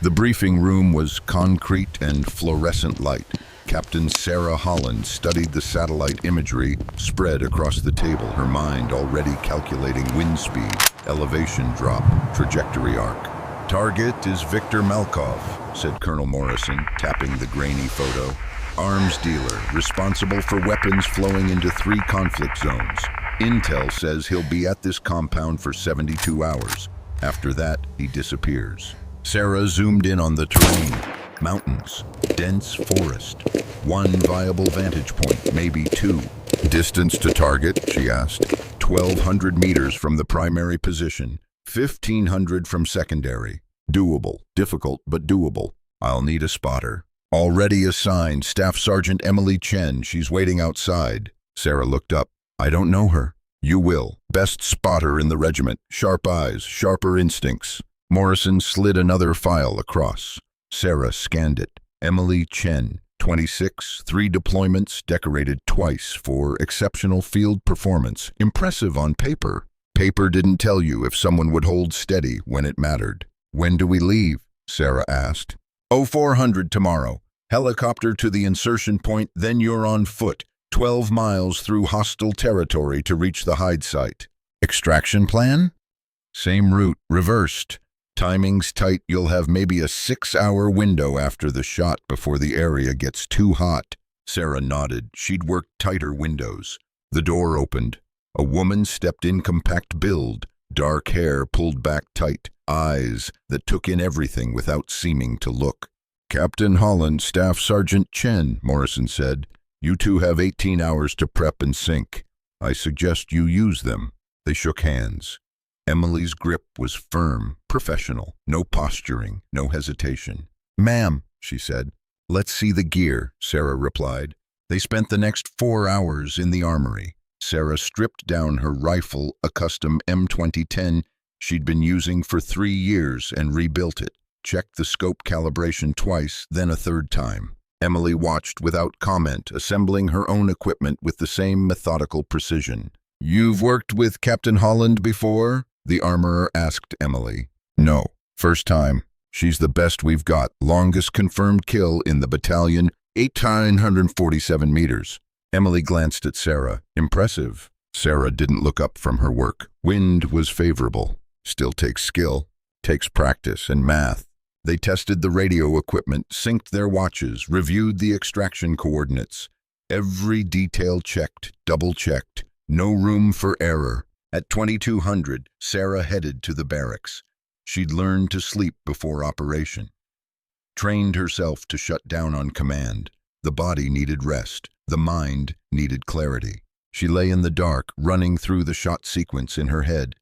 The briefing room was concrete and fluorescent light. Captain Sarah Holland studied the satellite imagery spread across the table, her mind already calculating wind speed, elevation drop, trajectory arc. "Target is Victor Malkov," said Colonel Morrison, tapping the grainy photo. "Arms dealer, responsible for weapons flowing into 3 conflict zones. Intel says he'll be at this compound for 72 hours. After that, he disappears." Sarah zoomed in on the terrain. Mountains, dense forest. 1 viable vantage point, maybe 2. "Distance to target?" she asked. 1,200 meters from the primary position, 1,500 from secondary. "Doable. Difficult, but doable. I'll need a spotter." "Already assigned, Staff Sergeant Emily Chen. She's waiting outside." Sarah looked up. "I don't know her." "You will. Best spotter in the regiment. Sharp eyes, sharper instincts." Morrison slid another file across. Sarah scanned it. Emily Chen, 26, 3 deployments, decorated twice for exceptional field performance. Impressive on paper. Paper didn't tell you if someone would hold steady when it mattered. "When do we leave?" Sarah asked. 0400 tomorrow. Helicopter to the insertion point, then you're on foot. 12 miles through hostile territory to reach the hide site. "Extraction plan?" "Same route, reversed. Timing's tight. You'll have maybe a 6-hour window after the shot before the area gets too hot." Sarah nodded. She'd worked tighter windows. The door opened. A woman stepped in, compact build, dark hair pulled back tight, eyes that took in everything without seeming to look. "Captain Holland, Staff Sergeant Chen," Morrison said. "You two have 18 hours to prep and sync. I suggest you use them." They shook hands. Emily's grip was firm, professional, no posturing, no hesitation. "Ma'am," she said. "Let's see the gear," Sarah replied. They spent the next 4 hours in the armory. Sarah stripped down her rifle, a custom M2010 she'd been using for 3 years, and rebuilt it. Checked the scope calibration twice, then a 3rd time. Emily watched without comment, assembling her own equipment with the same methodical precision. "You've worked with Captain Holland before?" the armorer asked Emily. "No, first time. She's the best we've got. Longest confirmed kill in the battalion, 1,847 meters. Emily glanced at Sarah. "Impressive." Sarah didn't look up from her work. Wind was favorable. Still takes skill, takes practice and math. They tested the radio equipment, synced their watches, reviewed the extraction coordinates. Every detail checked, double-checked. No room for error. At 2200, Sarah headed to the barracks. She'd learned to sleep before operation. Trained herself to shut down on command. The body needed rest. The mind needed clarity. She lay in the dark, running through the shot sequence in her head.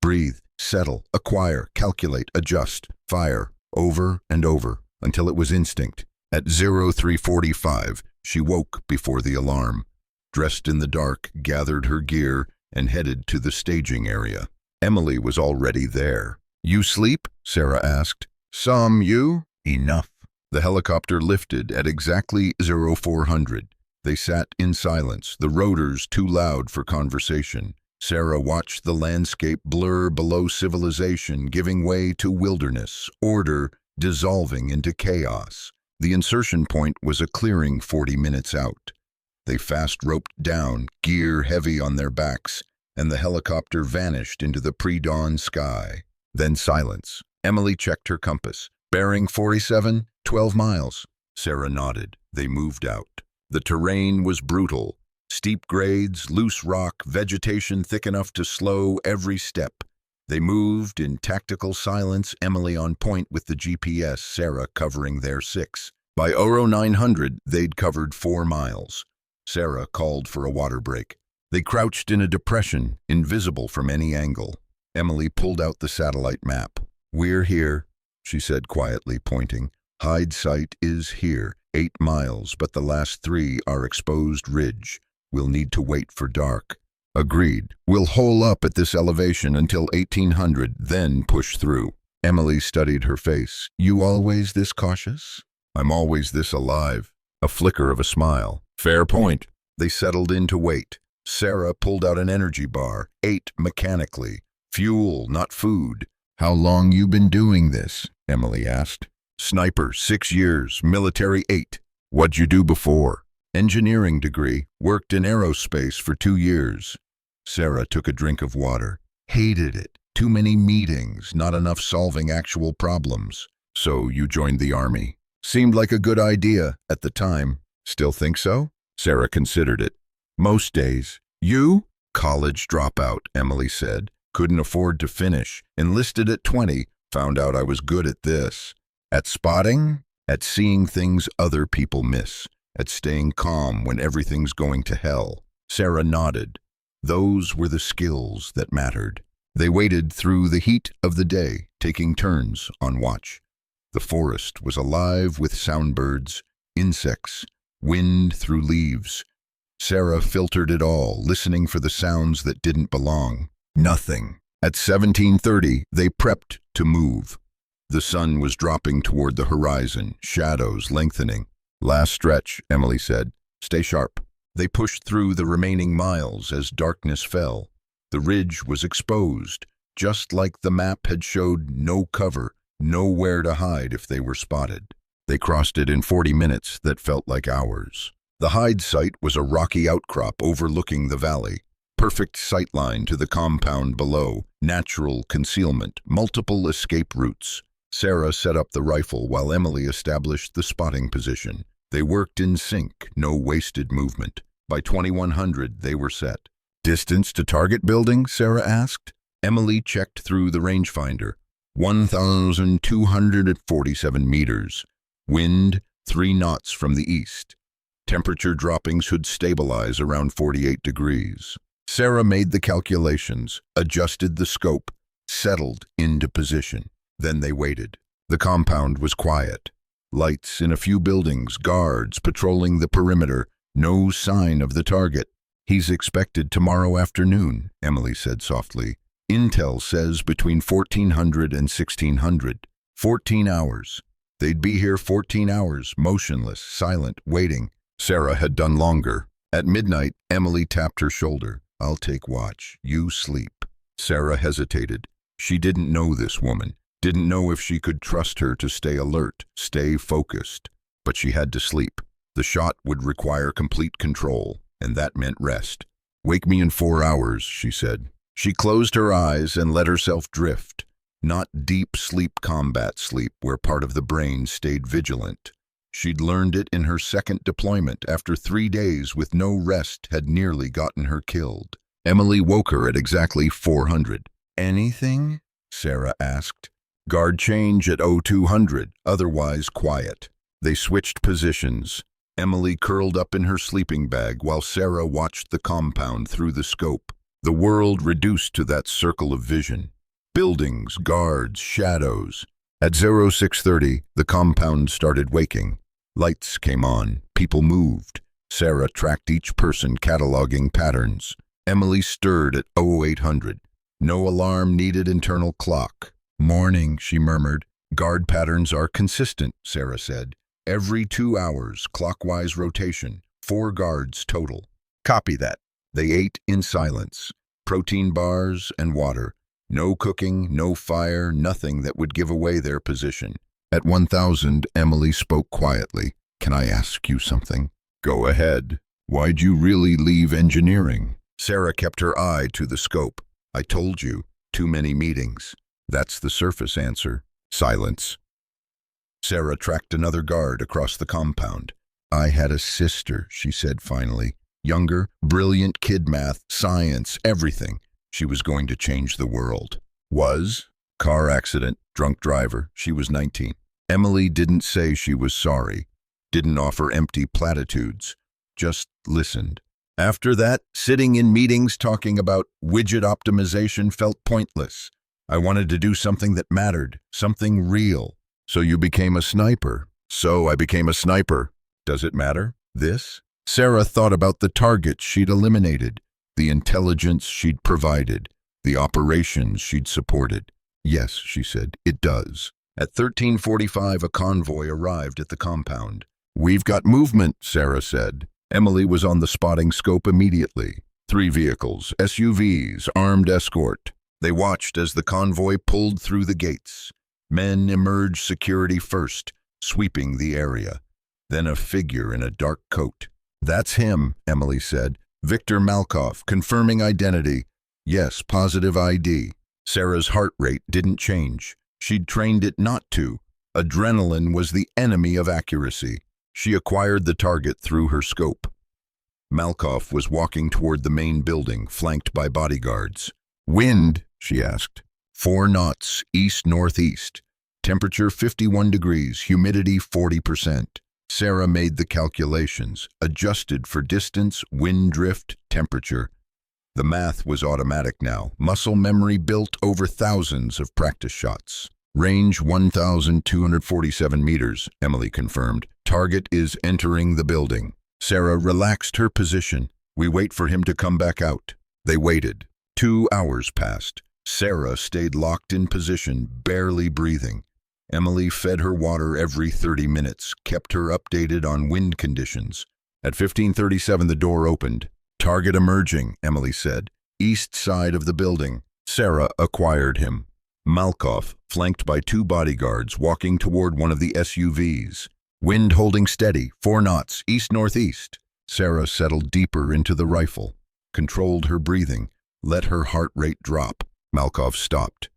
Breathe, settle, acquire, calculate, adjust, fire, over and over, until it was instinct. At 0345, she woke before the alarm. Dressed in the dark, gathered her gear, and headed to the staging area. Emily was already there. "You sleep?" Sarah asked. "Some, you?" "Enough." The helicopter lifted at exactly 0400. They sat in silence, the rotors too loud for conversation. Sarah watched the landscape blur below civilization, giving way to wilderness, order dissolving into chaos. The insertion point was a clearing 40 minutes out. They fast-roped down, gear heavy on their backs, and the helicopter vanished into the pre-dawn sky. Then silence. Emily checked her compass. "Bearing 47, 12 miles. Sarah nodded. They moved out. The terrain was brutal. Steep grades, loose rock, vegetation thick enough to slow every step. They moved in tactical silence, Emily on point with the GPS, Sarah covering their 6. By 0900, they'd covered 4 miles. Sarah called for a water break. They crouched in a depression, invisible from any angle. Emily pulled out the satellite map. "We're here," she said quietly, pointing. "Hide site is here, 8 miles, but the last 3 are exposed ridge. We'll need to wait for dark." "Agreed. We'll hole up at this elevation until 1800, then push through." Emily studied her face. "You always this cautious?" "I'm always this alive." A flicker of a smile. "Fair point." They settled in to wait. Sarah pulled out an energy bar, ate mechanically. Fuel, not food. "How long you been doing this?" Emily asked. Sniper, 6 years. Military, 8. What'd you do before? Engineering degree. Worked in aerospace for 2 years. Sarah took a drink of water. Hated it. Too many meetings, not enough solving actual problems. So you joined the army. Seemed like a good idea at the time. Still think so? Sarah considered it. Most days. You? College dropout, Emily said. Couldn't afford to finish. Enlisted at 20. Found out I was good at this. At spotting? At seeing things other people miss. At staying calm when everything's going to hell. Sarah nodded. Those were the skills that mattered. They waited through the heat of the day, taking turns on watch. The forest was alive with soundbirds, insects, wind through leaves. Sarah filtered it all, listening for the sounds that didn't belong. Nothing. At 17:30, they prepped to move. The sun was dropping toward the horizon, shadows lengthening. Last stretch, Emily said. Stay sharp. They pushed through the remaining miles as darkness fell. The ridge was exposed, just like the map had showed no cover, nowhere to hide if they were spotted. They crossed it in 40 minutes that felt like hours. The hide site was a rocky outcrop overlooking the valley. Perfect sightline to the compound below, natural concealment, multiple escape routes. Sarah set up the rifle while Emily established the spotting position. They worked in sync, no wasted movement. By 2100, they were set. Distance to target building, Sarah asked. Emily checked through the rangefinder. 1,247 meters. Wind, 3 knots from the east. Temperature dropping should stabilize around 48 degrees. Sarah made the calculations, adjusted the scope, settled into position. Then they waited. The compound was quiet. Lights in a few buildings, guards patrolling the perimeter. No sign of the target. He's expected tomorrow afternoon, Emily said softly. Intel says between 1400 and 1600. 14 hours. They'd be here 14 hours, motionless, silent, waiting. Sarah had done longer. At midnight, Emily tapped her shoulder. I'll take watch. You sleep. Sarah hesitated. She didn't know this woman. Didn't know if she could trust her to stay alert, stay focused. But she had to sleep. The shot would require complete control, and that meant rest. Wake me in 4 hours, she said. She closed her eyes and let herself drift. Not deep sleep, combat sleep, where part of the brain stayed vigilant. She'd learned it in her second deployment after 3 days with no rest had nearly gotten her killed. Emily woke her at exactly 400. Anything? Sarah asked. Guard change at 0200, otherwise quiet. They switched positions. Emily curled up in her sleeping bag while Sarah watched the compound through the scope. The world reduced to that circle of vision. Buildings, guards, shadows. At 0630, the compound started waking. Lights came on. People moved. Sarah tracked each person, cataloging patterns. Emily stirred at 0800. No alarm needed, internal clock. Morning, she murmured. Guard patterns are consistent, Sarah said. Every 2 hours, clockwise rotation. 4 guards total. Copy that. They ate in silence. Protein bars and water. No cooking, no fire, nothing that would give away their position. At 1000, Emily spoke quietly. Can I ask you something? Go ahead. Why'd you really leave engineering? Sarah kept her eye to the scope. I told you, too many meetings. That's the surface answer. Silence. Sarah tracked another guard across the compound. I had a sister, she said finally. Younger, brilliant kid, math, science, everything. She was going to change the world. Was? Car accident, drunk driver. She was 19. Emily didn't say she was sorry. Didn't offer empty platitudes. Just listened. After that, sitting in meetings talking about widget optimization felt pointless. I wanted to do something that mattered, something real. So you became a sniper. So I became a sniper. Does it matter? This? Sarah thought about the targets she'd eliminated, the intelligence she'd provided, the operations she'd supported. Yes, she said, it does. At 13:45, a convoy arrived at the compound. We've got movement, Sarah said. Emily was on the spotting scope immediately. 3 vehicles, SUVs, armed escort. They watched as the convoy pulled through the gates. Men emerged security first, sweeping the area. Then a figure in a dark coat. "That's him," Emily said. "Victor Malkoff, confirming identity. Yes, positive ID." Sarah's heart rate didn't change. She'd trained it not to. Adrenaline was the enemy of accuracy. She acquired the target through her scope. Malkoff was walking toward the main building, flanked by bodyguards. "Wind?" she asked. 4 knots, east-northeast. Temperature 51 degrees, humidity 40%. Sarah made the calculations, adjusted for distance, wind drift, temperature. The math was automatic now, muscle memory built over thousands of practice shots. "Range 1,247 meters, Emily confirmed. "Target is entering the building." Sarah relaxed her position. "We wait for him to come back out." They waited. 2 hours passed. Sarah stayed locked in position, barely breathing. Emily fed her water every 30 minutes, kept her updated on wind conditions. At 15:37 the door opened. "Target emerging," Emily said. "East side of the building." Sarah acquired him. Malkoff, flanked by 2 bodyguards, walking toward one of the SUVs. "Wind holding steady, 4 knots, east-northeast." Sarah settled deeper into the rifle, controlled her breathing, let her heart rate drop. Malkoff stopped,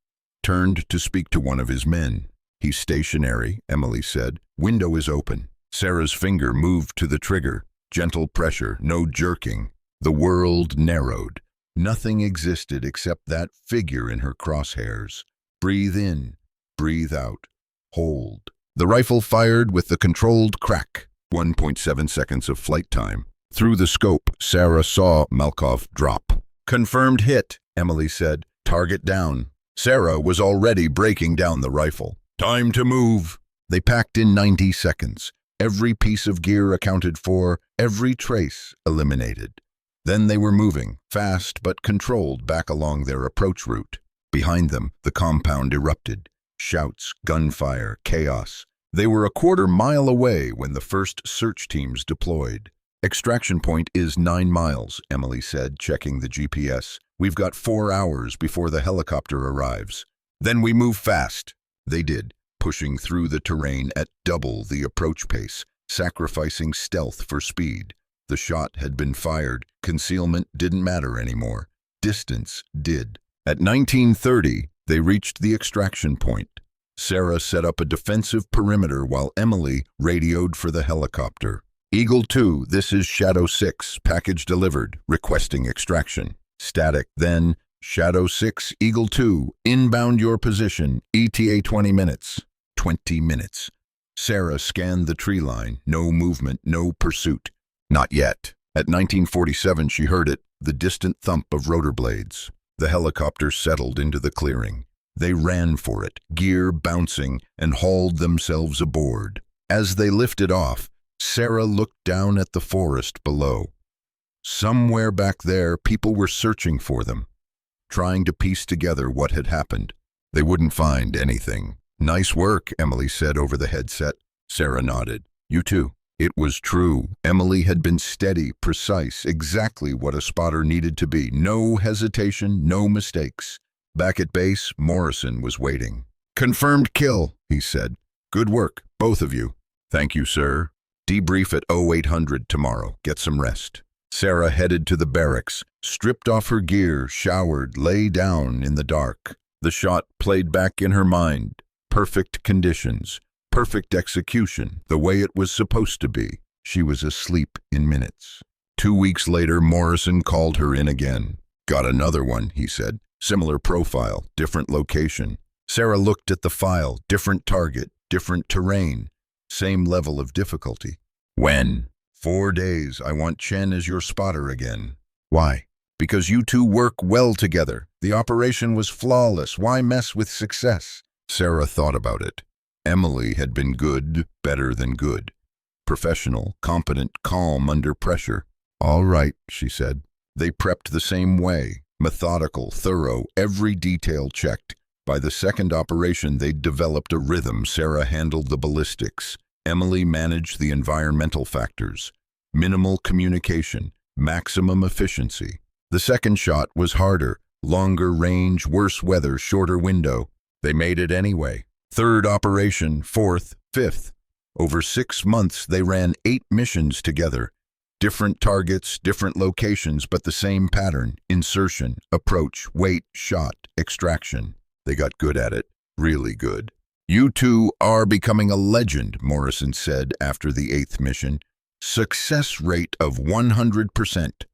turned to speak to one of his men. "He's stationary," Emily said. "Window is open." Sarah's finger moved to the trigger. Gentle pressure, no jerking. The world narrowed. Nothing existed except that figure in her crosshairs. Breathe in, breathe out, hold. The rifle fired with the controlled crack. 1.7 seconds of flight time. Through the scope, Sarah saw Malkoff drop. "Confirmed hit," Emily said. "Target down." Sarah was already breaking down the rifle. "Time to move." They packed in 90 seconds. Every piece of gear accounted for, every trace eliminated. Then they were moving, fast but controlled, back along their approach route. Behind them, the compound erupted. Shouts, gunfire, chaos. They were a quarter-mile away when the first search teams deployed. "Extraction point is 9 miles, Emily said, checking the GPS. "We've got 4 hours before the helicopter arrives." "Then we move fast." They did, pushing through the terrain at double the approach pace, sacrificing stealth for speed. The shot had been fired. Concealment didn't matter anymore. Distance did. At 19:30, they reached the extraction point. Sarah set up a defensive perimeter while Emily radioed for the helicopter. "Eagle 2, this is Shadow 6, package delivered, requesting extraction." Static. Then, "Shadow 6, Eagle 2, inbound your position, ETA 20 minutes. 20 minutes. Sarah scanned the tree line. No movement, no pursuit. Not yet. At 19:47 she heard it, the distant thump of rotor blades. The helicopter settled into the clearing. They ran for it, gear bouncing, and hauled themselves aboard. As they lifted off, Sarah looked down at the forest below. Somewhere back there, people were searching for them, trying to piece together what had happened. They wouldn't find anything. "Nice work," Emily said over the headset. Sarah nodded. "You too." It was true. Emily had been steady, precise, exactly what a spotter needed to be. No hesitation, no mistakes. Back at base, Morrison was waiting. "Confirmed kill," he said. "Good work, both of you." "Thank you, sir." "Debrief at 0800 tomorrow. Get some rest." Sarah headed to the barracks, stripped off her gear, showered, lay down in the dark. The shot played back in her mind. Perfect conditions. Perfect execution, the way it was supposed to be. She was asleep in minutes. 2 weeks later, Morrison called her in again. "Got another one," he said. "Similar profile, different location." Sarah looked at the file. Different target, different terrain, same level of difficulty. "When?" 4 days. I want Chen as your spotter again." "Why?" "Because you two work well together. The operation was flawless. Why mess with success?" Sarah thought about it. Emily had been good, better than good. Professional, competent, calm under pressure. "All right," she said. They prepped the same way. Methodical, thorough, every detail checked. By the second operation, they'd developed a rhythm. Sarah handled the ballistics. Emily managed the environmental factors. Minimal communication, maximum efficiency. The second shot was harder. Longer range, worse weather, shorter window. They made it anyway. Third operation, fourth, fifth. Over 6 months, they ran 8 missions together. Different targets, different locations, but the same pattern: insertion, approach, wait, shot, extraction. They got good at it, really good. "You two are becoming a legend," Morrison said after the 8th mission. "Success rate of 100%.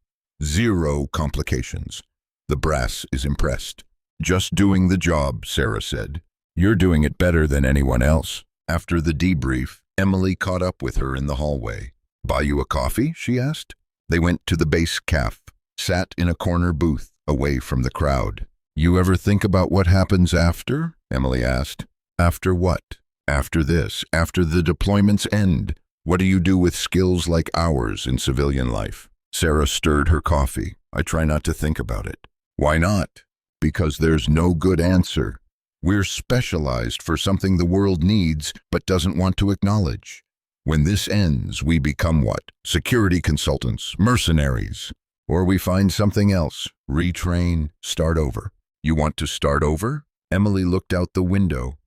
0 complications." The brass is impressed. "Just doing the job," Sarah said. "You're doing it better than anyone else." After the debrief, Emily caught up with her in the hallway. "Buy you a coffee?" she asked. They went to the base caf, sat in a corner booth, away from the crowd. "You ever think about what happens after?" Emily asked. "After what?" "After this, after the deployments end. What do you do with skills like ours in civilian life?" Sarah stirred her coffee. "I try not to think about it." "Why not?" "Because there's no good answer. We're specialized for something the world needs but doesn't want to acknowledge. When this ends, we become what? Security consultants, mercenaries. Or we find something else, retrain, start over." "You want to start over?" Emily looked out the window.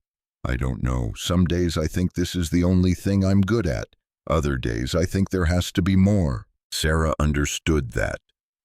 "I don't know. Some days I think this is the only thing I'm good at. Other days I think there has to be more." Sarah understood that.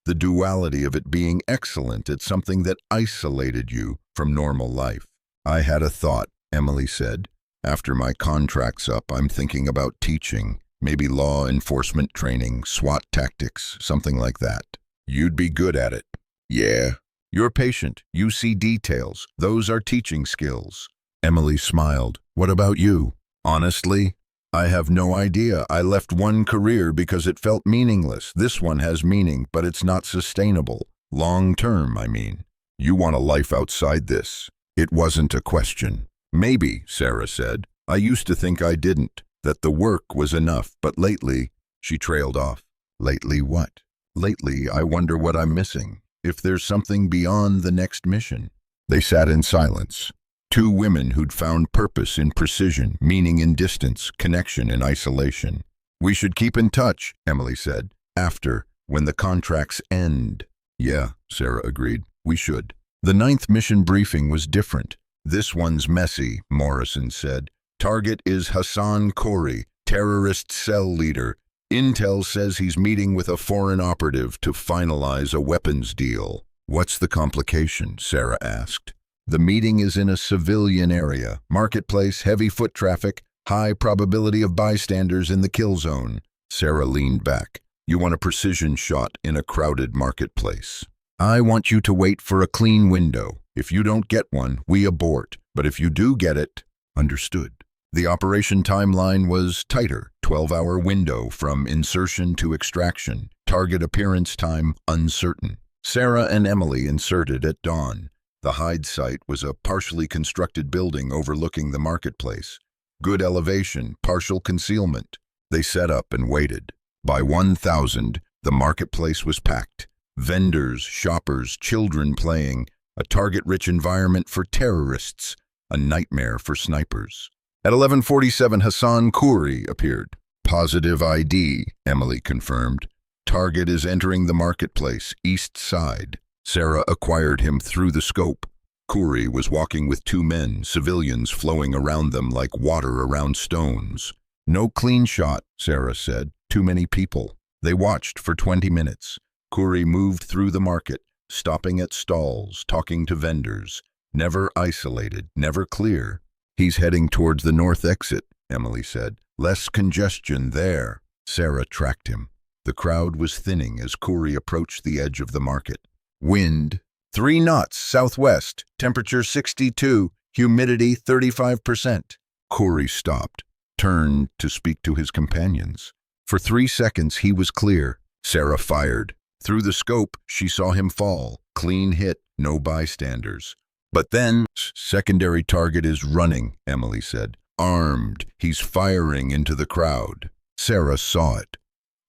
The duality of it being excellent at something that isolated you from normal life. "I had a thought," Emily said. "After my contract's up, I'm thinking about teaching. Maybe law enforcement training, SWAT tactics, something like that." "You'd be good at it." "Yeah. You're patient. You see details. Those are teaching skills." Emily smiled. "What about you?" "Honestly, I have no idea. I left one career because it felt meaningless. This one has meaning, but it's not sustainable. Long term, I mean. You want a life outside this." It wasn't a question. "Maybe," Sarah said. "I used to think I didn't, that the work was enough, but lately," she trailed off. "Lately what?" "Lately, I wonder what I'm missing. If there's something beyond the next mission." They sat in silence. 2 women who'd found purpose in precision, meaning in distance, connection in isolation. "We should keep in touch," Emily said. "After, when the contracts end." "Yeah," Sarah agreed. "We should." The 9th mission briefing was different. "This one's messy," Morrison said. "Target is Hassan Khoury, terrorist cell leader. Intel says he's meeting with a foreign operative to finalize a weapons deal." "What's the complication?" Sarah asked. "The meeting is in a civilian area. Marketplace, heavy foot traffic, high probability of bystanders in the kill zone." Sarah leaned back. "You want a precision shot in a crowded marketplace. I want you to wait for a clean window. If you don't get one, we abort. But if you do get it..." "Understood." The operation timeline was tighter, 12-hour window from insertion to extraction. Target appearance time uncertain. Sarah and Emily inserted at dawn. The hide site was a partially constructed building overlooking the marketplace. Good elevation, partial concealment. They set up and waited. By 1,000, the marketplace was packed. Vendors, shoppers, children playing. A target-rich environment for terrorists. A nightmare for snipers. At 11:47, Hassan Khoury appeared. "Positive ID," Emily confirmed. "Target is entering the marketplace, east side." Sarah acquired him through the scope. Khoury was walking with 2 men, civilians flowing around them like water around stones. "No clean shot," Sarah said. "Too many people." They watched for 20 minutes. Khoury moved through the market, stopping at stalls, talking to vendors. Never isolated, never clear. "He's heading towards the north exit," Emily said. "Less congestion there." Sarah tracked him. The crowd was thinning as Khoury approached the edge of the market. Wind, 3 knots southwest, temperature 62, humidity 35%. Khoury stopped, turned to speak to his companions. For 3 seconds he was clear. Sarah fired. Through the scope, she saw him fall. Clean hit, no bystanders. But then, "Secondary target is running," Emily said. "Armed, he's firing into the crowd." Sarah saw it.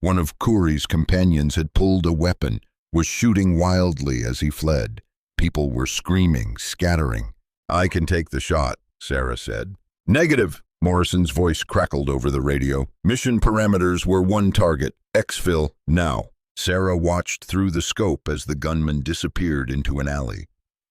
One of Khoury's companions had pulled a weapon, was shooting wildly as he fled. People were screaming, scattering. "I can take the shot," Sarah said. "Negative," Morrison's voice crackled over the radio. "Mission parameters were 1 target. Exfil, now." Sarah watched through the scope as the gunman disappeared into an alley.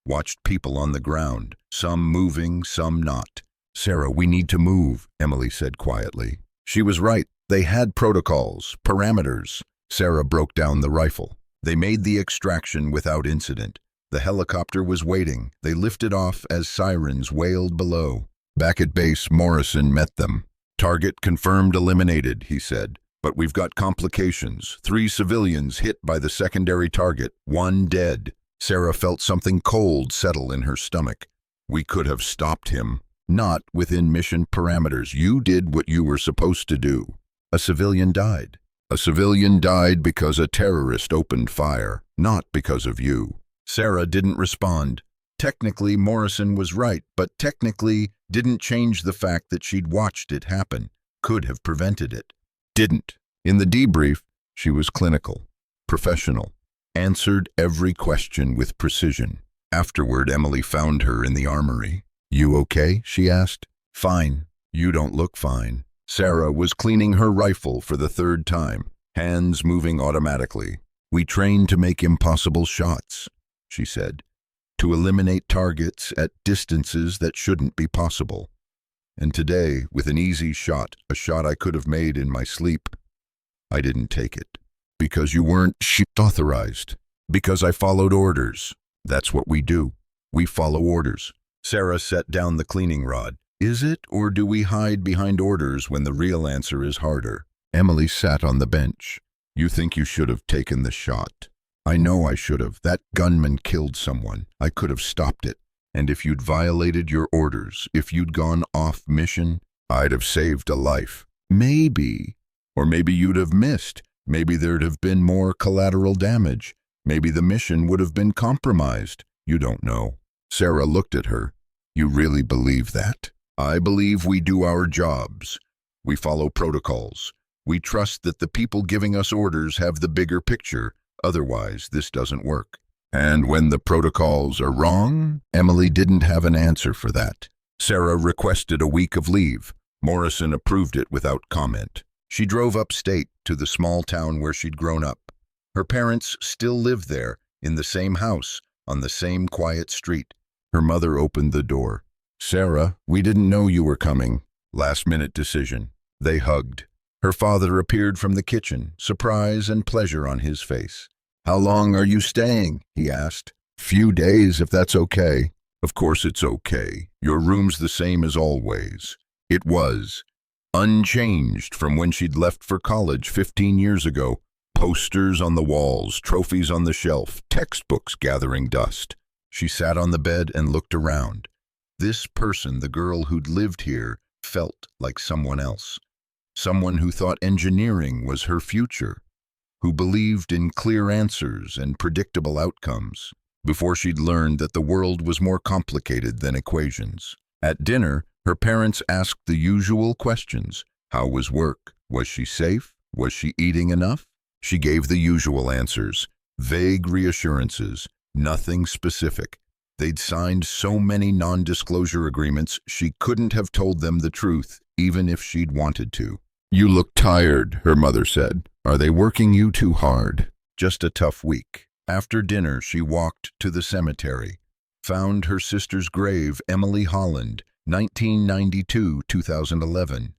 Watched people on the ground, some moving, some not. Sarah, we need to move, Emily said quietly. She was right. They had protocols, parameters. Sarah broke down the rifle. They made the extraction without incident. The helicopter was waiting. They lifted off as sirens wailed below. Back at base, Morrison met them. Target confirmed eliminated, he said. But we've got complications. 3 civilians hit by the secondary target, 1 dead. Sarah felt something cold settle in her stomach. We could have stopped him. Not within mission parameters. You did what you were supposed to do. A civilian died. A civilian died because a terrorist opened fire, not because of you. Sarah didn't respond. Technically, Morrison was right, but technically didn't change the fact that she'd watched it happen. Could have prevented it. Didn't. In the debrief, she was clinical, professional, answered every question with precision. Afterward, Emily found her in the armory. You okay? She asked. Fine. You don't look fine. Sarah was cleaning her rifle for the 3rd time, hands moving automatically. We trained to make impossible shots, she said, to eliminate targets at distances that shouldn't be possible. And today, with an easy shot, a shot I could have made in my sleep, I didn't take it. Because you weren't authorized. Because I followed orders. That's what we do. We follow orders. Sarah set down the cleaning rod. Is it, or do we hide behind orders when the real answer is harder? Emily sat on the bench. You think you should have taken the shot. I know I should have. That gunman killed someone. I could have stopped it. And if you'd violated your orders, if you'd gone off mission, I'd have saved a life. Maybe. Or maybe you'd have missed. Maybe there'd have been more collateral damage. Maybe the mission would have been compromised. You don't know. Sarah looked at her. You really believe that? I believe we do our jobs. We follow protocols. We trust that the people giving us orders have the bigger picture. Otherwise, this doesn't work. And when the protocols are wrong, Emily didn't have an answer for that. Sarah requested a week of leave. Morrison approved it without comment. She drove upstate to the small town where she'd grown up. Her parents still lived there, in the same house, on the same quiet street. Her mother opened the door. Sarah, we didn't know you were coming. Last-minute decision. They hugged. Her father appeared from the kitchen, surprise and pleasure on his face. How long are you staying? He asked. Few days, if that's okay. Of course it's okay. Your room's the same as always. It was. Unchanged from when she'd left for college 15 years ago. Posters on the walls, trophies on the shelf, textbooks gathering dust. She sat on the bed and looked around. This person, the girl who'd lived here, felt like someone else. Someone who thought engineering was her future. Who believed in clear answers and predictable outcomes, before she'd learned that the world was more complicated than equations. At dinner, her parents asked the usual questions. How was work? Was she safe? Was she eating enough? She gave the usual answers, vague reassurances, nothing specific. They'd signed so many non-disclosure agreements she couldn't have told them the truth, even if she'd wanted to. You look tired, her mother said. Are they working you too hard? Just a tough week. After dinner, she walked to the cemetery, found her sister's grave, Emily Holland, 1992-2011.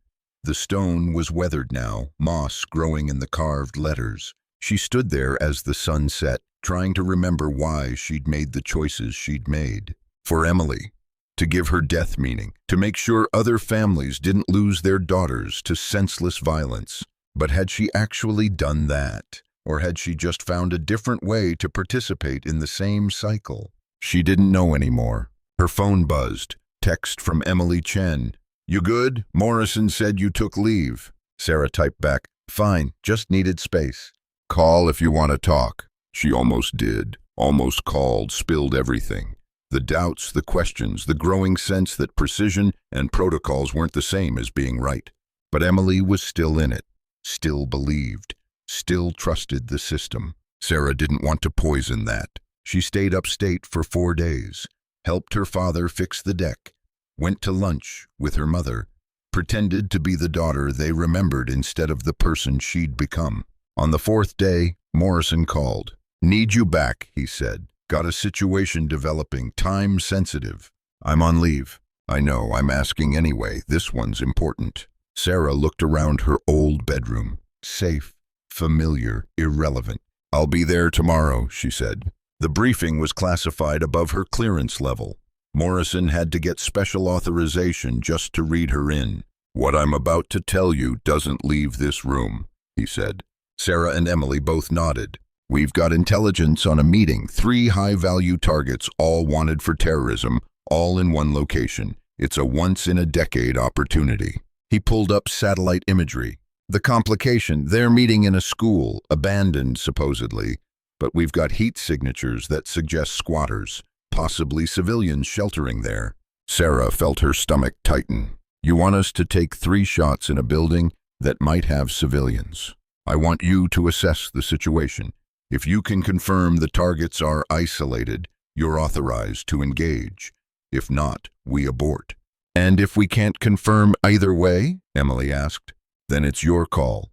The stone was weathered now, moss growing in the carved letters. She stood there as the sun set, trying to remember why she'd made the choices she'd made. For Emily, to give her death meaning, to make sure other families didn't lose their daughters to senseless violence. But had she actually done that? Or had she just found a different way to participate in the same cycle? She didn't know anymore. Her phone buzzed. Text from Emily Chen. You good? Morrison said you took leave. Sarah typed back. Fine, just needed space. Call if you want to talk. She almost did. Almost called, spilled everything. The doubts, the questions, the growing sense that precision and protocols weren't the same as being right. But Emily was still in it. Still believed, still trusted the system. Sarah didn't want to poison that. She stayed upstate for 4 days, helped her father fix the deck, went to lunch with her mother, pretended to be the daughter they remembered instead of the person she'd become. On the 4th day, Morrison called. Need you back, he said. Got a situation developing, time sensitive. I'm on leave. I know, I'm asking anyway. This one's important. Sarah looked around her old bedroom. Safe, familiar, irrelevant. I'll be there tomorrow, she said. The briefing was classified above her clearance level. Morrison had to get special authorization just to read her in. What I'm about to tell you doesn't leave this room, he said. Sarah and Emily both nodded. We've got intelligence on a meeting, 3 high-value targets, all wanted for terrorism, all in one location. It's a once-in-a-decade opportunity. He pulled up satellite imagery. The complication, they're meeting in a school, abandoned supposedly, but we've got heat signatures that suggest squatters, possibly civilians sheltering there. Sarah felt her stomach tighten. You want us to take 3 shots in a building that might have civilians. I want you to assess the situation. If you can confirm the targets are isolated, you're authorized to engage. If not, we abort. And if we can't confirm either way, Emily asked, then it's your call.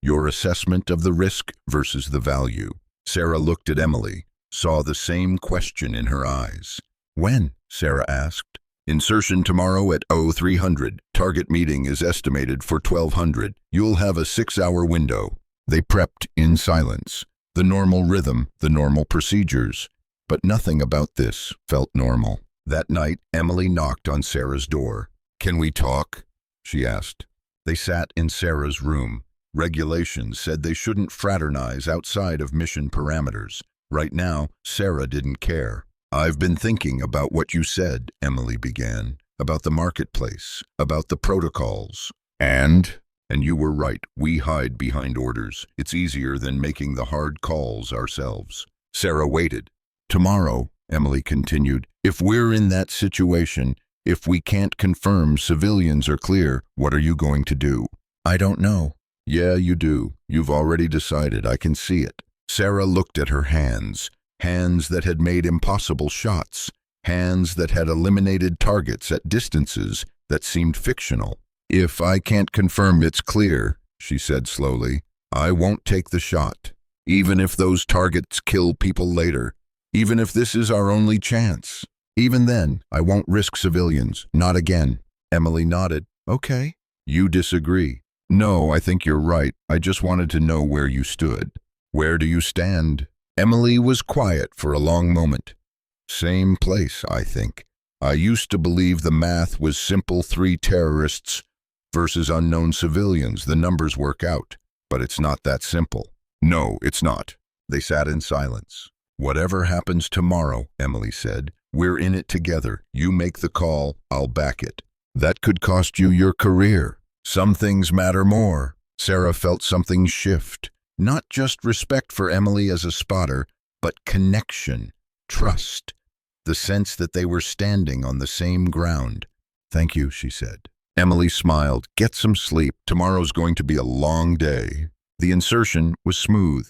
Your assessment of the risk versus the value. Sarah looked at Emily, saw the same question in her eyes. When? Sarah asked. Insertion tomorrow at 0300. Target meeting is estimated for 1200. You'll have a 6-hour window. They prepped in silence. The normal rhythm, the normal procedures. But nothing about this felt normal. That night, Emily knocked on Sarah's door. Can we talk? She asked. They sat in Sarah's room. Regulations said they shouldn't fraternize outside of mission parameters. Right now, Sarah didn't care. I've been thinking about what you said, Emily began. About the marketplace, about the protocols. And you were right, we hide behind orders. It's easier than making the hard calls ourselves. Sarah waited. Tomorrow, Emily continued, if we're in that situation, if we can't confirm civilians are clear, what are you going to do? I don't know. Yeah, you do. You've already decided. I can see it. Sarah looked at her hands. Hands that had made impossible shots. Hands that had eliminated targets at distances that seemed fictional. If I can't confirm it's clear, she said slowly, I won't take the shot. Even if those targets kill people later. Even if this is our only chance. Even then, I won't risk civilians. Not again. Emily nodded. Okay. You disagree. No, I think you're right. I just wanted to know where you stood. Where do you stand? Emily was quiet for a long moment. Same place, I think. I used to believe the math was simple 3 terrorists versus unknown civilians. The numbers work out. But it's not that simple. No, it's not. They sat in silence. Whatever happens tomorrow, Emily said, we're in it together. You make the call, I'll back it. That could cost you your career. Some things matter more. Sarah felt something shift. Not just respect for Emily as a spotter, but connection, trust, the sense that they were standing on the same ground. Thank you, she said. Emily smiled. Get some sleep. Tomorrow's going to be a long day. The insertion was smooth.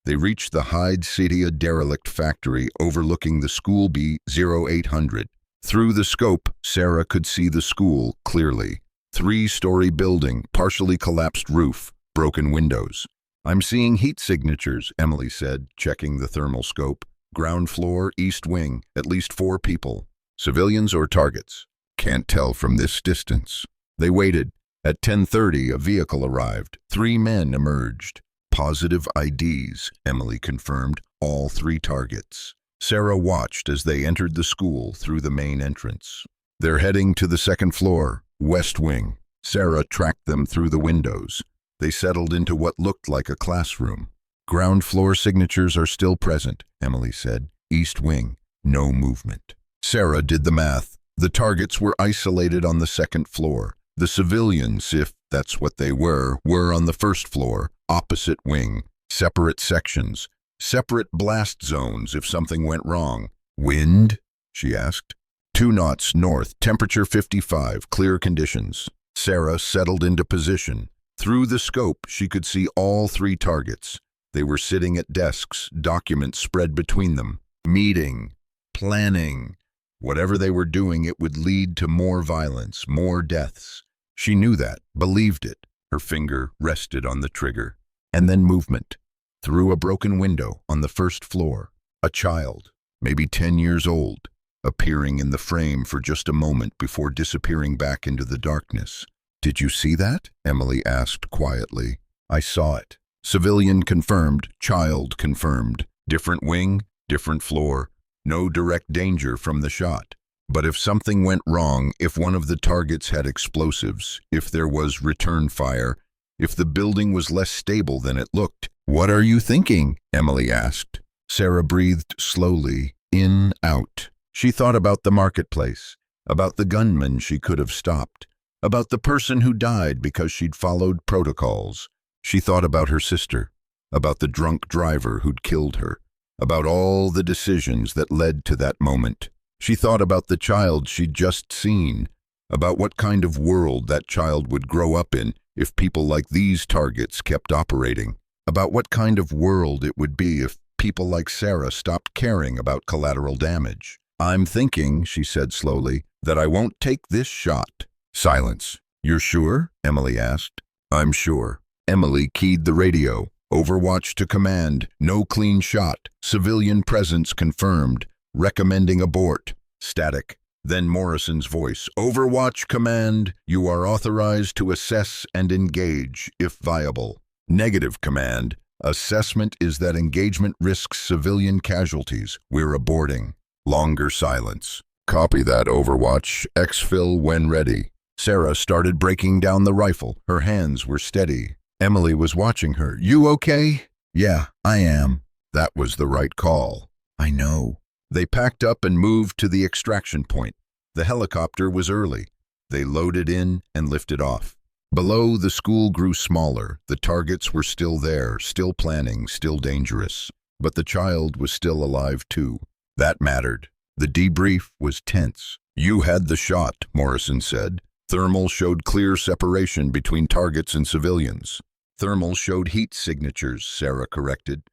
They reached the Hyde City derelict factory overlooking the school B0800. Through the scope, Sarah could see the school clearly. 3-story building, partially collapsed roof, broken windows. I'm seeing heat signatures, Emily said, checking the thermal scope. Ground floor, east wing, at least 4 people. Civilians or targets? Can't tell from this distance. They waited. At 10:30, a vehicle arrived. 3 men emerged. Positive IDs, Emily confirmed, all 3 targets. Sarah watched as they entered the school through the main entrance. They're heading to the 2nd floor, west wing. Sarah tracked them through the windows. They settled into what looked like a classroom. Ground floor signatures are still present, Emily said. East wing, no movement. Sarah did the math. The targets were isolated on the 2nd floor. The civilians, if that's what they were on the 1st floor, opposite wing, separate sections, separate blast zones if something went wrong. Wind? She asked. 2 knots north, temperature 55, clear conditions. Sarah settled into position. Through the scope, she could see all 3 targets. They were sitting at desks, documents spread between them. Meeting, planning. Whatever they were doing, it would lead to more violence, more deaths. She knew that, believed it. Her finger rested on the trigger. And then movement. Through a broken window on the 1st floor, a child, maybe 10 years old, appearing in the frame for just a moment before disappearing back into the darkness. "Did you see that?" Emily asked quietly. "I saw it." Civilian confirmed, child confirmed. Different wing, different floor. No direct danger from the shot. But if something went wrong, if one of the targets had explosives, if there was return fire, if the building was less stable than it looked. "What are you thinking?" Emily asked. Sarah breathed slowly, in, out. She thought about the marketplace, about the gunman she could have stopped, about the person who died because she'd followed protocols. She thought about her sister, about the drunk driver who'd killed her, about all the decisions that led to that moment. She thought about the child she'd just seen, about what kind of world that child would grow up in if people like these targets kept operating, about what kind of world it would be if people like Sarah stopped caring about collateral damage. "I'm thinking," she said slowly, "that I won't take this shot." Silence. "You're sure?" Emily asked. "I'm sure." Emily keyed the radio. Overwatch to command. No clean shot. Civilian presence confirmed. Recommending abort. Static. Then Morrison's voice. "Overwatch command. You are authorized to assess and engage, if viable." Negative command. "Assessment is that engagement risks civilian casualties. We're aborting." Longer silence. "Copy that, Overwatch. Exfil when ready." Sarah started breaking down the rifle. Her hands were steady. Emily was watching her. "You okay?" "Yeah, I am." That was the right call. "I know." They packed up and moved to the extraction point. The helicopter was early. They loaded in and lifted off. Below, the school grew smaller. The targets were still there, still planning, still dangerous. But the child was still alive too. That mattered. The debrief was tense. "You had the shot," Morrison said. "Thermal showed clear separation between targets and civilians." "Thermal showed heat signatures," Sarah corrected.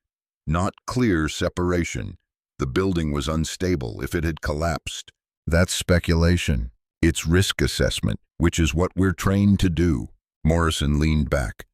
"Not clear separation. The building was unstable if it had collapsed." "That's speculation." "It's risk assessment, which is what we're trained to do." Morrison leaned back.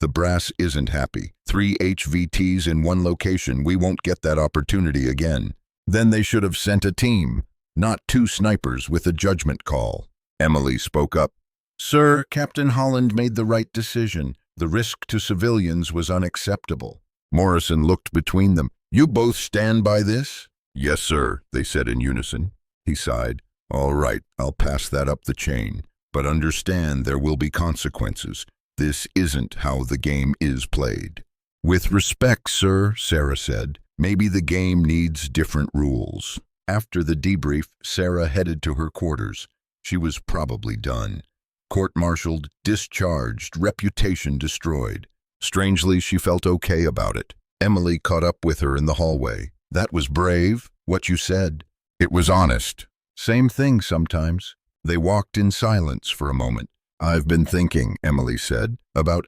"The brass isn't happy. 3 HVTs in one location. We won't get that opportunity again." "Then they should have sent a team, not 2 snipers with a judgment call." Emily spoke up. "Sir, Captain Holland made the right decision. The risk to civilians was unacceptable." Morrison looked between them. "You both stand by this?" "Yes, sir," they said in unison. He sighed. "All right, I'll pass that up the chain. But understand there will be consequences. This isn't how the game is played." "With respect, sir," Sarah said, "maybe the game needs different rules." After the debrief, Sarah headed to her quarters. She was probably done. Court-martialed, discharged, reputation destroyed. Strangely, she felt okay about it. Emily caught up with her in the hallway. "That was brave, what you said." "It was honest." "Same thing sometimes." They walked in silence for a moment. "I've been thinking," Emily said, about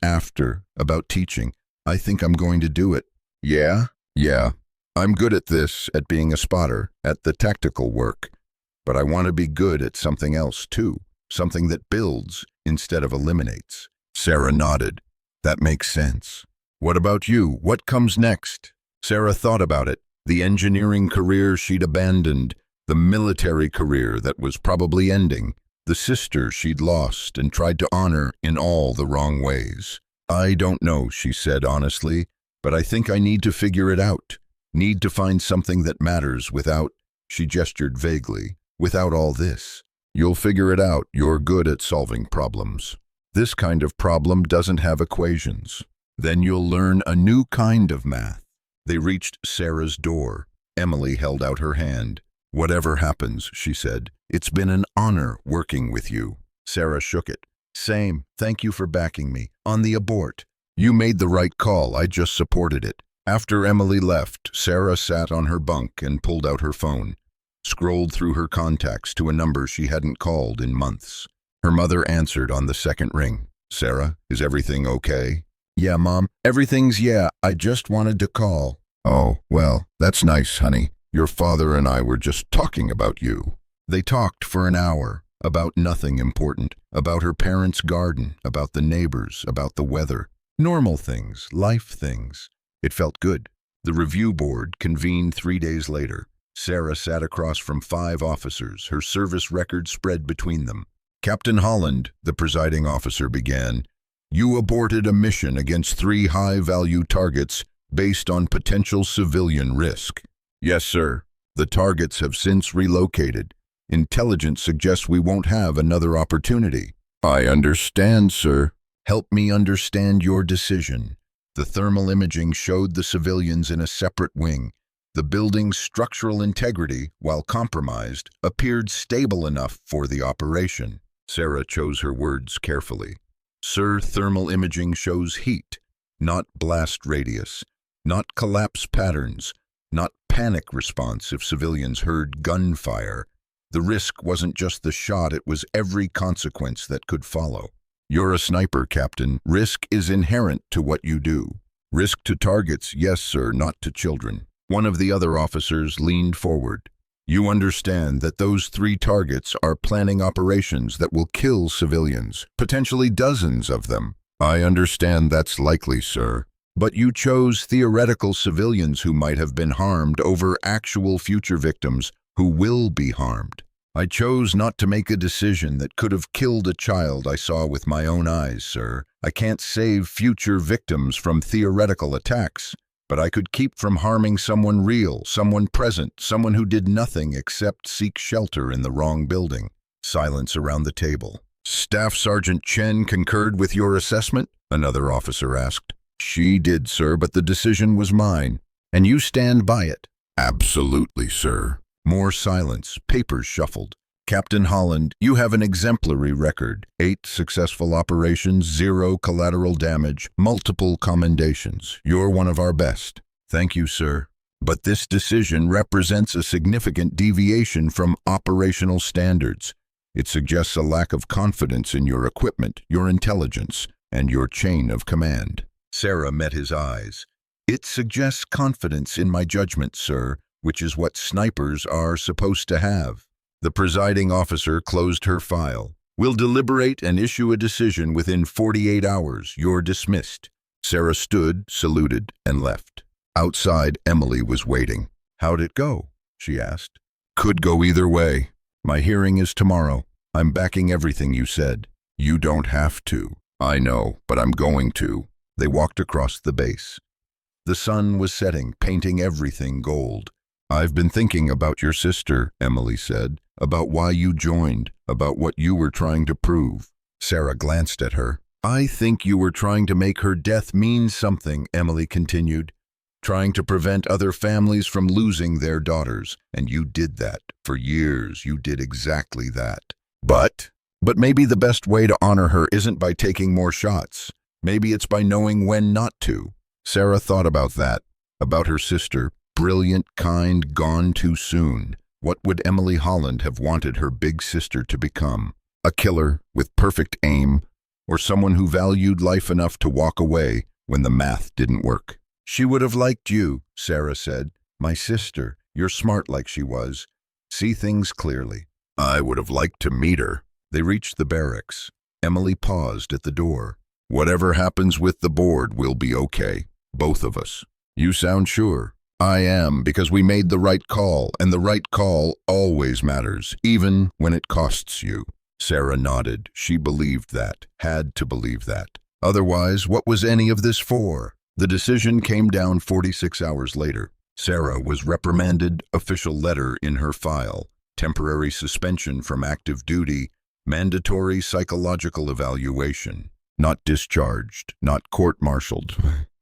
teaching. "I think I'm going to do it." "Yeah? Yeah. I'm good at this, at being a spotter, at the tactical work. But I want to be good at something else, too. Something that builds instead of eliminates." Sarah nodded. "That makes sense." "What about you? What comes next?" Sarah thought about it. The engineering career she'd abandoned, the military career that was probably ending, the sister she'd lost and tried to honor in all the wrong ways. "I don't know," she said honestly, "but I think I need to figure it out. Need to find something that matters without," she gestured vaguely, "without all this." "You'll figure it out. You're good at solving problems." "This kind of problem doesn't have equations." "Then you'll learn a new kind of math." They reached Sarah's door. Emily held out her hand. "Whatever happens," she said, "it's been an honor working with you." Sarah shook it. "Same. Thank you for backing me. On the abort. You made the right call. I just supported it." After Emily left, Sarah sat on her bunk and pulled out her phone. Scrolled through her contacts to a number she hadn't called in months. Her mother answered on the second ring. "Sarah, is everything okay?" "Yeah, Mom. Everything's yeah. I just wanted to call." "Oh, well, that's nice, honey. Your father and I were just talking about you." They talked for an hour, about nothing important, about her parents' garden, about the neighbors, about the weather. Normal things, life things. It felt good. The review board convened 3 days later. Sarah sat across from 5 officers, her service record spread between them. "Captain Holland," the presiding officer began, "you aborted a mission against 3 high-value targets based on potential civilian risk." "Yes, sir. The targets have since relocated. Intelligence suggests we won't have another opportunity." "I understand, sir." "Help me understand your decision." The thermal imaging showed the civilians in a separate wing. The building's structural integrity, while compromised, appeared stable enough for the operation. Sarah chose her words carefully. "Sir, thermal imaging shows heat, not blast radius, not collapse patterns, not panic response if civilians heard gunfire. The risk wasn't just the shot, it was every consequence that could follow. You're a sniper, Captain. Risk is inherent to what you do." "Risk to targets, yes, sir, not to children." One of the other officers leaned forward. "You understand that those 3 targets are planning operations that will kill civilians, potentially dozens of them." "I understand that's likely, sir." "But you chose theoretical civilians who might have been harmed over actual future victims who will be harmed. I chose not to make a decision that could have killed a child I saw with my own eyes, sir. I can't save future victims from theoretical attacks, but I could keep from harming someone real, someone present, someone who did nothing except seek shelter in the wrong building." Silence around the table. "Staff Sergeant Chen concurred with your assessment?" another officer asked. "She did, sir, but the decision was mine." "And you stand by it?" "Absolutely, sir." More silence, papers shuffled. "Captain Holland, you have an exemplary record. 8 successful operations, 0 collateral damage, multiple commendations. You're one of our best." "Thank you, sir. But this decision represents a significant deviation from operational standards. It suggests a lack of confidence in your equipment, your intelligence, and your chain of command." Sarah met his eyes. "It suggests confidence in my judgment, sir, which is what snipers are supposed to have." The presiding officer closed her file. "We'll deliberate and issue a decision within 48 hours. You're dismissed." Sarah stood, saluted, and left. Outside, Emily was waiting. "How'd it go?" she asked. "Could go either way. My hearing is tomorrow. I'm backing everything you said." "You don't have to." "I know, but I'm going to." They walked across the base. The sun was setting, painting everything gold. "I've been thinking about your sister," Emily said, "about why you joined, about what you were trying to prove." Sarah glanced at her. "I think you were trying to make her death mean something," Emily continued, "trying to prevent other families from losing their daughters, and you did that. For years, you did exactly that. But maybe the best way to honor her isn't by taking more shots. Maybe it's by knowing when not to." Sarah thought about that, about her sister. Brilliant, kind, gone too soon. What would Emily Holland have wanted her big sister to become? A killer with perfect aim, or someone who valued life enough to walk away when the math didn't work? "She would have liked you," Sarah said. "My sister. You're smart like she was. See things clearly." "I would have liked to meet her." They reached the barracks. Emily paused at the door. "Whatever happens with the board, we'll be okay. Both of us." "You sound sure." "I am, because we made the right call, and the right call always matters, even when it costs you." Sarah nodded. She believed that, had to believe that. Otherwise, what was any of this for? The decision came down 46 hours later. Sarah was reprimanded, official letter in her file, temporary suspension from active duty, mandatory psychological evaluation. Not discharged, not court-martialed.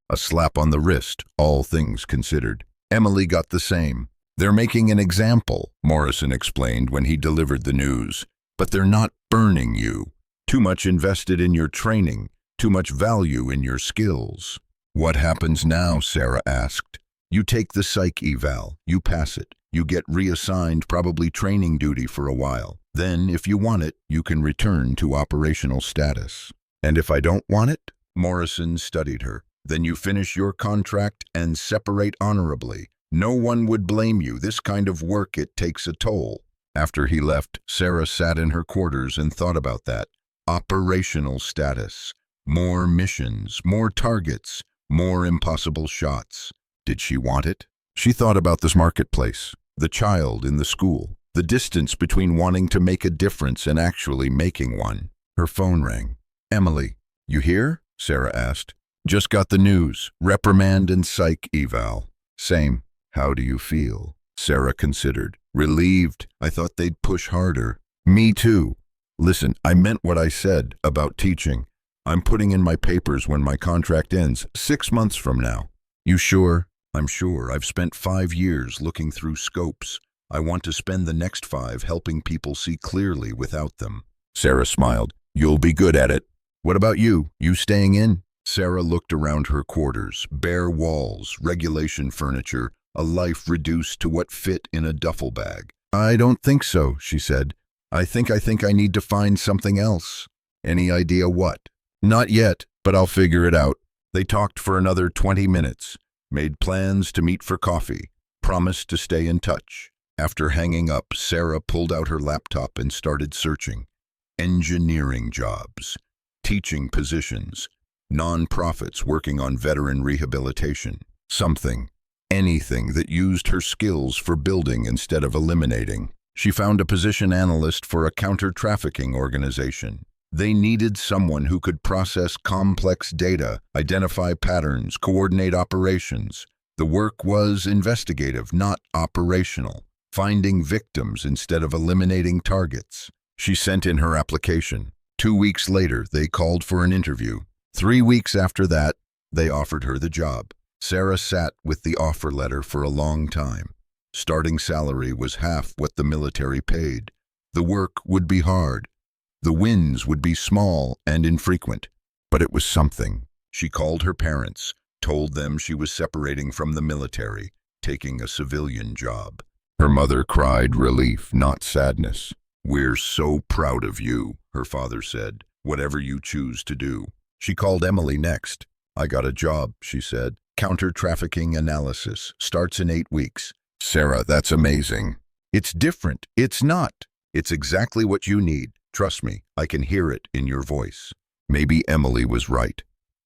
A slap on the wrist, all things considered. Emily got the same. "They're making an example," Morrison explained when he delivered the news. "But they're not burning you. Too much invested in your training, too much value in your skills." "What happens now?" Sarah asked. "You take the psych eval, you pass it. You get reassigned probably training duty for a while. Then, if you want it, you can return to operational status." "And if I don't want it?" Morrison studied her. "Then you finish your contract and separate honorably. No one would blame you. This kind of work, it takes a toll." After he left, Sarah sat in her quarters and thought about that. Operational status. More missions, more targets, more impossible shots. Did she want it? She thought about this marketplace. the child in the school, the distance between wanting to make a difference and actually making one. Her phone rang. "Emily, you here?" Sarah asked. "Just got the news. Reprimand and psych eval." "Same. How do you feel?" Sarah considered. "Relieved. I thought they'd push harder." "Me too. Listen, I meant what I said about teaching. I'm putting in my papers when my contract ends, 6 months from now." "You sure?" "I'm sure. I've spent 5 years looking through scopes. I want to spend the next 5 helping people see clearly without them." Sarah smiled. "You'll be good at it. What about you? You staying in?" Sarah looked around her quarters, bare walls, regulation furniture, a life reduced to what fit in a duffel bag. "I don't think so," she said. I think I need to find something else." "Any idea what?" "Not yet, but I'll figure it out." They talked for another 20 minutes, made plans to meet for coffee, promised to stay in touch. After hanging up, Sarah pulled out her laptop and started searching. Engineering jobs, teaching positions, non-profits working on veteran rehabilitation, anything that used her skills for building instead of eliminating. She found a position analyst for a counter-trafficking organization. They needed someone who could process complex data, identify patterns, coordinate operations. The work was investigative, not operational, finding victims instead of eliminating targets. She sent in her application. 2 weeks later, they called for an interview. 3 weeks after that, they offered her the job. Sarah sat with the offer letter for a long time. Starting salary was half what the military paid. The work would be hard. The wins would be small and infrequent. But it was something. She called her parents, told them she was separating from the military, taking a civilian job. Her mother cried relief, not sadness. "We're so proud of you," her father said. "Whatever you choose to do." She called Emily next. "I got a job," she said. "Counter-trafficking analysis. Starts in 8 weeks." "Sarah, that's amazing." "It's different. It's not. It's exactly what you need. Trust me, I can hear it in your voice." Maybe Emily was right.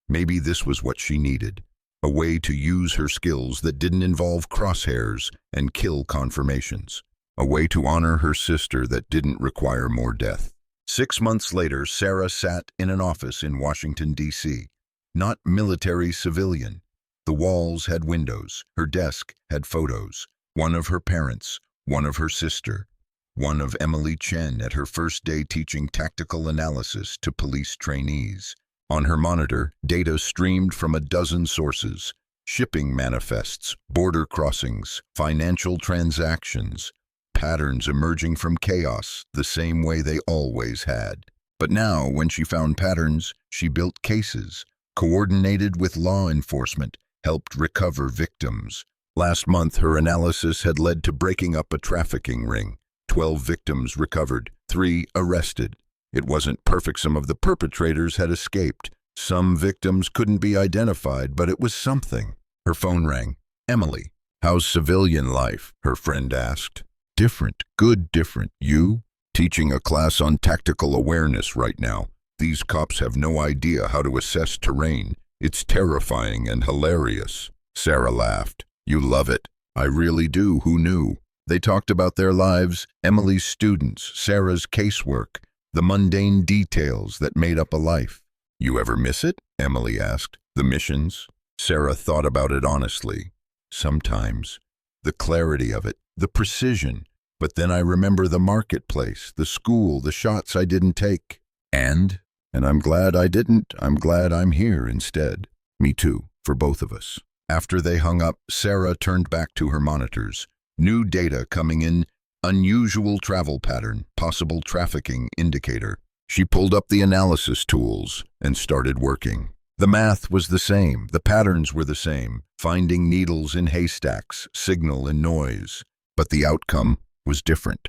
Maybe this was what she needed. A way to use her skills that didn't involve crosshairs and kill confirmations. A way to honor her sister that didn't require more death. 6 months later, Sarah sat in an office in Washington, D.C. Not military, civilian. The walls had windows. Her desk had photos. One of her parents, one of her sister, one of Emily Chen at her first day teaching tactical analysis to police trainees. On her monitor, data streamed from a dozen sources. Shipping manifests, border crossings, financial transactions, patterns emerging from chaos the same way they always had. But now, when she found patterns, she built cases, coordinated with law enforcement, helped recover victims. Last month, her analysis had led to breaking up a trafficking ring. 12 victims recovered, 3 arrested. It wasn't perfect. Some of the perpetrators had escaped. Some victims couldn't be identified, but it was something. Her phone rang. "Emily, how's civilian life?" her friend asked. "Different, good different. You?" "Teaching a class on tactical awareness right now. These cops have no idea how to assess terrain. It's terrifying and hilarious." Sarah laughed. "You love it." "I really do. Who knew?" They talked about their lives, Emily's students, Sarah's casework, the mundane details that made up a life. "You ever miss it?" Emily asked. "The missions?" Sarah thought about it honestly. "Sometimes. The clarity of it, the precision. But then I remember the marketplace, the school, the shots I didn't take. And I'm glad I didn't. I'm glad I'm here instead." "Me too, for both of us." After they hung up, Sarah turned back to her monitors. New data coming in, unusual travel pattern, possible trafficking indicator. She pulled up the analysis tools and started working. The math was the same, the patterns were the same, finding needles in haystacks, signal in noise. But the outcome was different.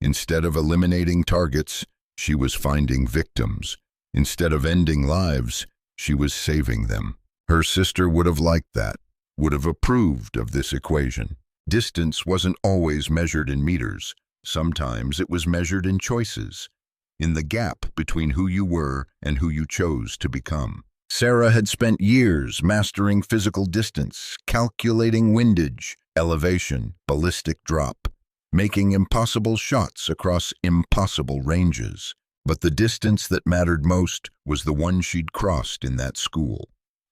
Instead of eliminating targets, she was finding victims. Instead of ending lives, she was saving them. Her sister would have liked that, would have approved of this equation. Distance wasn't always measured in meters. Sometimes it was measured in choices, in the gap between who you were and who you chose to become. Sarah had spent years mastering physical distance, calculating windage, elevation, ballistic drop, making impossible shots across impossible ranges. But the distance that mattered most was the one she'd crossed in that school.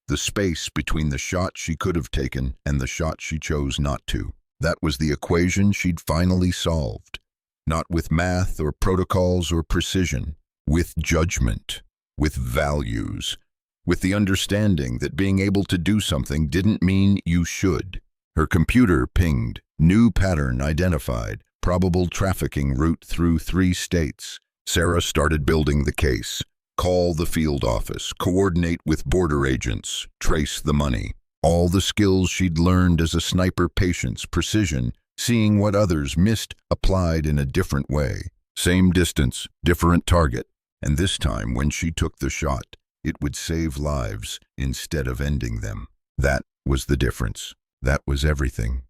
The space between the shot she could have taken and the shot she chose not to. That was the equation she'd finally solved. Not with math or protocols or precision, with judgment, with values, with the understanding that being able to do something didn't mean you should. Her computer pinged, new pattern identified, probable trafficking route through 3 states. Sarah started building the case. Call the field office, coordinate with border agents, trace the money. All the skills she'd learned as a sniper, patience, precision, seeing what others missed applied in a different way. Same distance, different target. And this time, when she took the shot, it would save lives instead of ending them. That was the difference. That was everything.